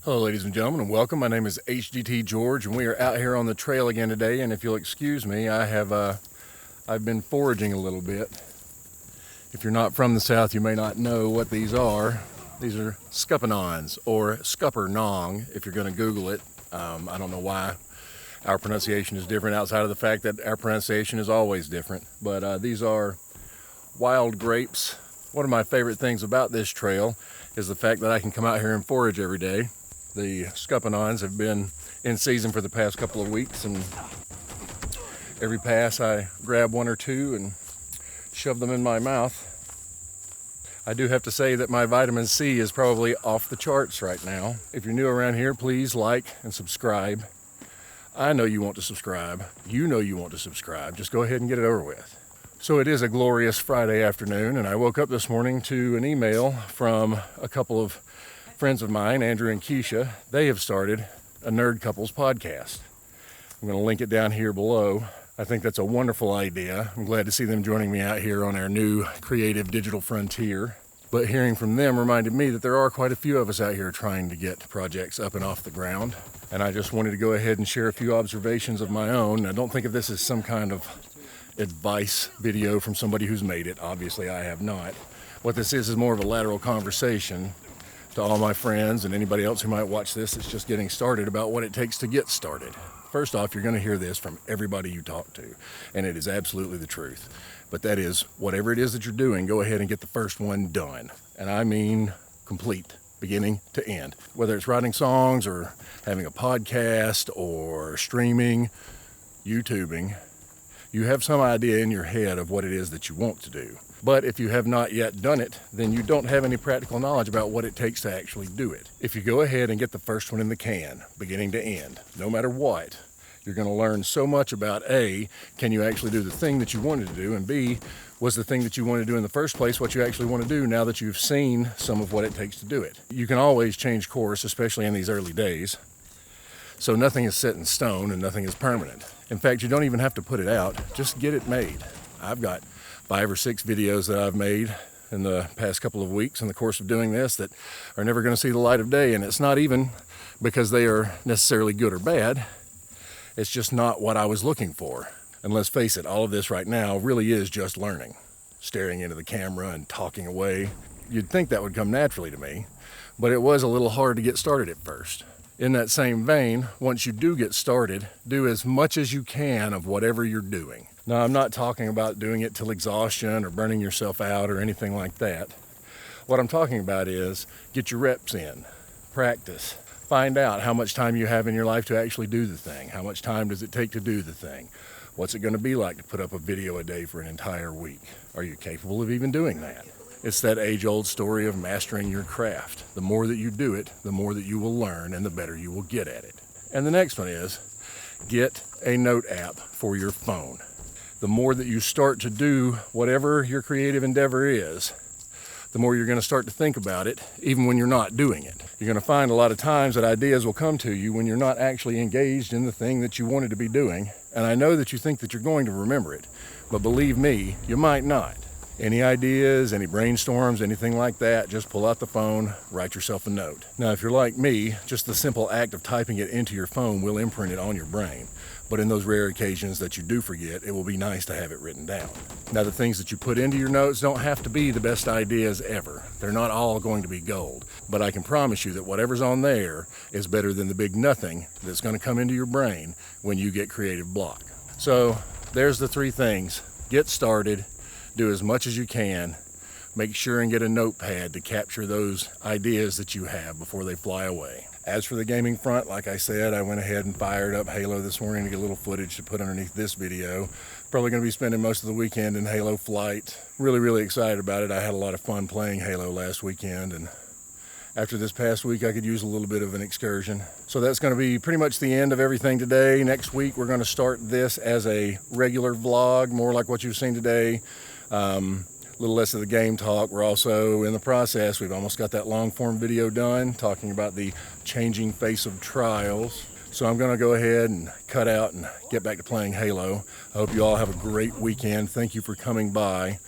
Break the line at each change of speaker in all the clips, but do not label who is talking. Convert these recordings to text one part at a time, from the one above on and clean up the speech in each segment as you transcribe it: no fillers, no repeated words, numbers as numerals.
Hello ladies and gentlemen, and welcome. My name is HDTGeorge, and we are out here on the trail again today. And if you'll excuse me, I've been foraging a little bit. If you're not from the south, you may not know what these are. These are scuppernongs, or scuppernong if you're going to Google it. I don't know why our pronunciation is different outside of the fact that our pronunciation is always different. But these are wild grapes. One of my favorite things about this trail is the fact that I can come out here and forage every day. The scuppernongs have been in season for the past couple of weeks, and every pass I grab one or two and shove them in my mouth. I do have to say that my vitamin C is probably off the charts right now. If you're new around here, please like and subscribe. I know you want to subscribe. You know you want to subscribe. Just go ahead and get it over with. So it is a glorious Friday afternoon, and I woke up this morning to an email from a couple of friends of mine, Andrew and Keisha. They have started a Nerd Couples podcast. I'm going to link it down here below. I think that's a wonderful idea. I'm glad to see them joining me out here on our new creative digital frontier. But hearing from them reminded me that there are quite a few of us out here trying to get projects up and off the ground. And I just wanted to go ahead and share a few observations of my own. I don't think of this as some kind of advice video from somebody who's made it. Obviously, I have not. What this is more of a lateral conversation to all my friends and anybody else who might watch this that's just getting started about what it takes to get started. First off, you're going to hear this from everybody you talk to, and it is absolutely the truth. But that is, whatever it is that you're doing, go ahead and get the first one done. And I mean complete, beginning to end. Whether it's writing songs or having a podcast or streaming, YouTubing, you have some idea in your head of what it is that you want to do. But if you have not yet done it, then you don't have any practical knowledge about what it takes to actually do it. If you go ahead and get the first one in the can, beginning to end, no matter what, you're going to learn so much about A, can you actually do the thing that you wanted to do, and B, was the thing that you wanted to do in the first place what you actually want to do now that you've seen some of what it takes to do it. You can always change course, especially in these early days. So nothing is set in stone and nothing is permanent. In fact, you don't even have to put it out, just get it made. I've got 5 or 6 videos that I've made in the past couple of weeks in the course of doing this that are never going to see the light of day, and it's not even because they are necessarily good or bad. It's just not what I was looking for. And let's face it, all of this right now really is just learning, staring into the camera and talking away. You'd think that would come naturally to me, but it was a little hard to get started at first. In that same vein, once you do get started, do as much as you can of whatever you're doing. Now, I'm not talking about doing it till exhaustion or burning yourself out or anything like that. What I'm talking about is get your reps in, practice, find out how much time you have in your life to actually do the thing. How much time does it take to do the thing? What's it going to be like to put up a video a day for an entire week? Are you capable of even doing that? It's that age-old story of mastering your craft. The more that you do it, the more that you will learn and the better you will get at it. And the next one is get a note app for your phone. The more that you start to do whatever your creative endeavor is, the more you're going to start to think about it, even when you're not doing it. You're going to find a lot of times that ideas will come to you when you're not actually engaged in the thing that you wanted to be doing. And I know that you think that you're going to remember it, but believe me, you might not. Any ideas, any brainstorms, anything like that, just pull out the phone, write yourself a note. Now, if you're like me, just the simple act of typing it into your phone will imprint it on your brain. But in those rare occasions that you do forget, it will be nice to have it written down. Now, the things that you put into your notes don't have to be the best ideas ever. They're not all going to be gold. But I can promise you that whatever's on there is better than the big nothing that's going to come into your brain when you get creative block. So there's the 3 things. Get started. Do as much as you can. Make sure and get a notepad to capture those ideas that you have before they fly away. As for the gaming front, like I said, I went ahead and fired up Halo this morning to get a little footage to put underneath this video. Probably going to be spending most of the weekend in Halo Flight. Really excited about it. I had a lot of fun playing Halo last weekend, and after this past week, I could use a little bit of an excursion. So that's going to be pretty much the end of everything today. Next week, we're going to start this as a regular vlog, more like what you've seen today. A little less of the game talk. We're also in the process. We've almost got that long form video done talking about the changing face of trials. So I'm going to go ahead and cut out and get back to playing Halo. I hope you all have a great weekend. Thank you for coming by.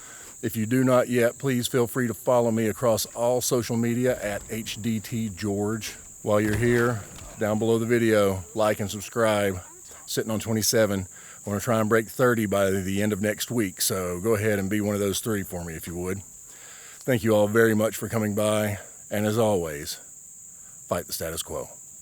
If you do not yet, please feel free to follow me across all social media at HDTGeorge. While you're here, down below the video, like and subscribe. Sitting on 27. I want to try and break 30 by the end of next week, so go ahead and be one of those 3 for me if you would. Thank you all very much for coming by, and as always, fight the status quo.